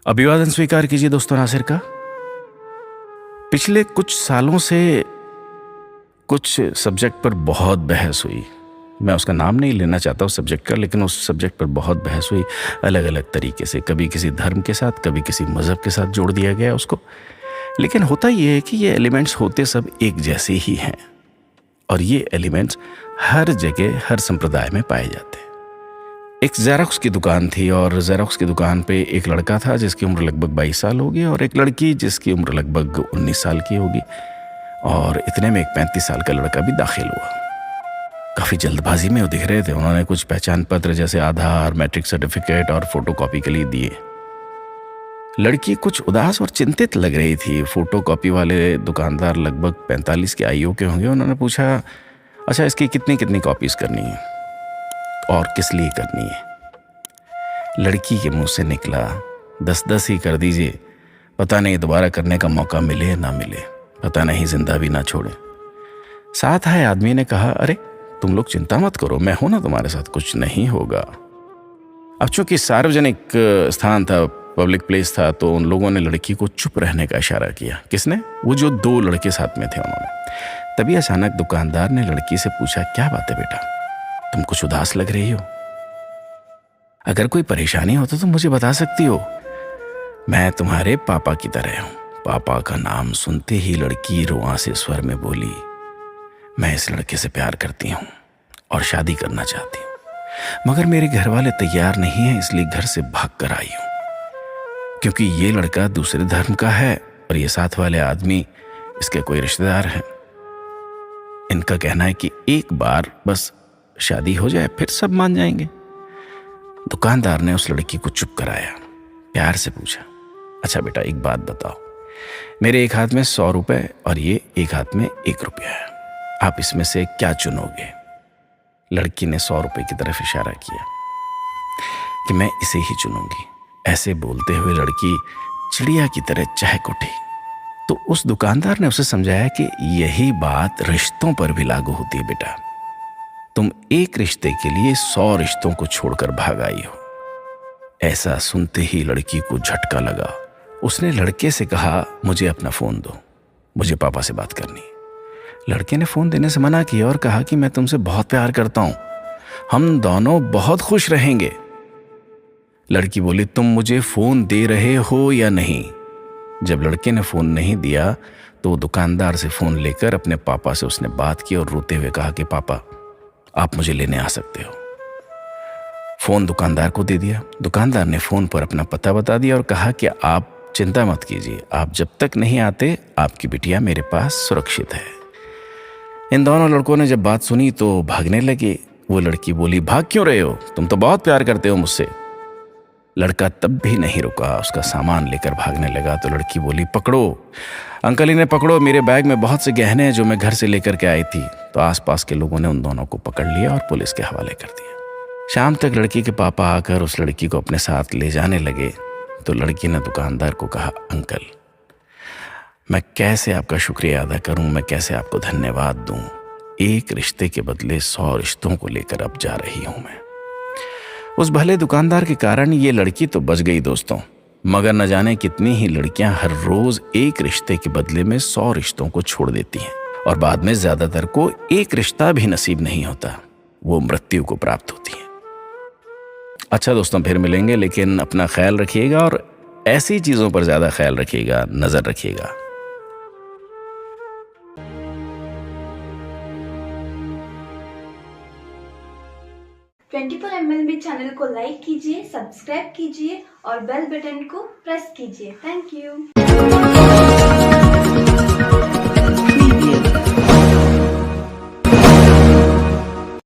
अभिवादन स्वीकार कीजिए दोस्तों नासिर का। पिछले कुछ सालों से कुछ सब्जेक्ट पर बहुत बहस हुई। मैं उसका नाम नहीं लेना चाहता उस सब्जेक्ट का, लेकिन उस सब्जेक्ट पर बहुत बहस हुई अलग अलग तरीके से। कभी किसी धर्म के साथ, कभी किसी मज़हब के साथ जोड़ दिया गया उसको। लेकिन होता ये है कि ये एलिमेंट्स होते सब एक जैसे ही हैं, और ये एलिमेंट्स हर जगह हर संप्रदाय में पाए जाते हैं। एक जेरोक्स की दुकान थी, और जेरोक्स की दुकान पे एक लड़का था जिसकी उम्र लगभग 22 साल होगी, और एक लड़की जिसकी उम्र लगभग 19 साल की होगी, और इतने में एक 35 साल का लड़का भी दाखिल हुआ। काफ़ी जल्दबाजी में वो दिख रहे थे। उन्होंने कुछ पहचान पत्र जैसे आधार, मैट्रिक सर्टिफिकेट और फोटोकॉपी के लिए दिए। लड़की कुछ उदास और चिंतित लग रही थी। फोटोकॉपी वाले दुकानदार लगभग 45 के आयु के होंगे। उन्होंने पूछा, अच्छा इसकी कितनी कितनी कॉपीज करनी है और किस लिए करनी है? लड़की के मुंह से निकला, 10-10 ही कर दीजिए, पता नहीं दोबारा करने का मौका मिले ना मिले, पता नहीं जिंदा भी ना छोड़े। साथ आए आदमी ने कहा, अरे तुम लोग चिंता मत करो, मैं हूं ना तुम्हारे साथ, कुछ नहीं होगा। अब चूंकि सार्वजनिक स्थान था, पब्लिक प्लेस था, तो उन लोगों ने लड़की को चुप रहने का इशारा किया। किसने? वो जो 2 लड़के साथ में थे उन्होंने। तभी अचानक दुकानदार ने लड़की से पूछा, क्या बात है बेटा, तुम कुछ उदास लग रही हो? अगर कोई परेशानी हो तो तुम मुझे बता सकती हो, मैं तुम्हारे पापा की तरह हूं। पापा का नाम सुनते ही लड़की रुआं से स्वर में बोली, मैं इस लड़के से प्यार करती हूं और शादी करना चाहती हूं, मगर मेरे घर वाले तैयार नहीं हैं, इसलिए घर से भाग कर आई हूं। क्योंकि ये लड़का दूसरे धर्म का है और ये साथ वाले आदमी इसके कोई रिश्तेदार हैं। इनका कहना है कि एक बार बस शादी हो जाए, फिर सब मान जाएंगे। दुकानदार ने उस लड़की को चुप कराया, प्यार से पूछा, अच्छा बेटा एक बात बताओ, मेरे एक हाथ में 100 रुपए और ये एक हाथ में 1 रुपया है, आप इसमें से क्या चुनोगे? लड़की ने 100 रुपए की तरफ इशारा किया कि मैं इसे ही चुनूंगी। ऐसे बोलते हुए लड़की चिड़िया की तरह चहक उठी। तो उस दुकानदार ने उसे समझाया कि यही बात रिश्तों पर भी लागू होती है बेटा। तुम एक रिश्ते के लिए 100 रिश्तों को छोड़कर भाग आई हो। ऐसा सुनते ही लड़की को झटका लगा। उसने लड़के से कहा, मुझे अपना फोन दो, मुझे पापा से बात करनी है। लड़के ने फोन देने से मना किया और कहा कि मैं तुमसे बहुत प्यार करता हूं, हम दोनों बहुत खुश रहेंगे। लड़की बोली, तुम मुझे फोन दे रहे हो या नहीं? जब लड़के ने फोन नहीं दिया तो दुकानदार से फोन लेकर अपने पापा से उसने बात की और रोते हुए कहा कि पापा आप मुझे लेने आ सकते हो। फोन दुकानदार को दे दिया। दुकानदार ने फोन पर अपना पता बता दिया और कहा कि आप चिंता मत कीजिए, आप जब तक नहीं आते आपकी बिटिया मेरे पास सुरक्षित है। इन दोनों लड़कों ने जब बात सुनी तो भागने लगे। वो लड़की बोली, भाग क्यों रहे हो, तुम तो बहुत प्यार करते हो मुझसे। लड़का तब भी नहीं रुका, उसका सामान लेकर भागने लगा। तो लड़की बोली, पकड़ो अंकल, इन्हें पकड़ो, मेरे बैग में बहुत से गहने हैं जो मैं घर से लेकर के आई थी। तो आसपास के लोगों ने उन दोनों को पकड़ लिया और पुलिस के हवाले कर दिया। शाम तक लड़की के पापा आकर उस लड़की को अपने साथ ले जाने लगे। तो लड़की ने दुकानदार को कहा, अंकल मैं कैसे आपका शुक्रिया अदा करूं, मैं कैसे आपको धन्यवाद दूं। एक रिश्ते के बदले 100 रिश्तों को लेकर अब जा रही हूं मैं। उस भले दुकानदार के कारण ये लड़की तो बच गई दोस्तों, मगर न जाने कितनी ही लड़कियां हर रोज एक रिश्ते के बदले में 100 रिश्तों को छोड़ देती हैं, और बाद में ज्यादातर को एक रिश्ता भी नसीब नहीं होता, वो मृत्यु को प्राप्त होती है। अच्छा दोस्तों, फिर मिलेंगे, लेकिन अपना ख्याल रखिएगा और ऐसी चीजों पर ज्यादा ख्याल रखिएगा, नजर रखिएगा। 24 MLB चैनल को लाइक कीजिए, सब्सक्राइब कीजिए और बेल बटन को प्रेस कीजिए। Thank you.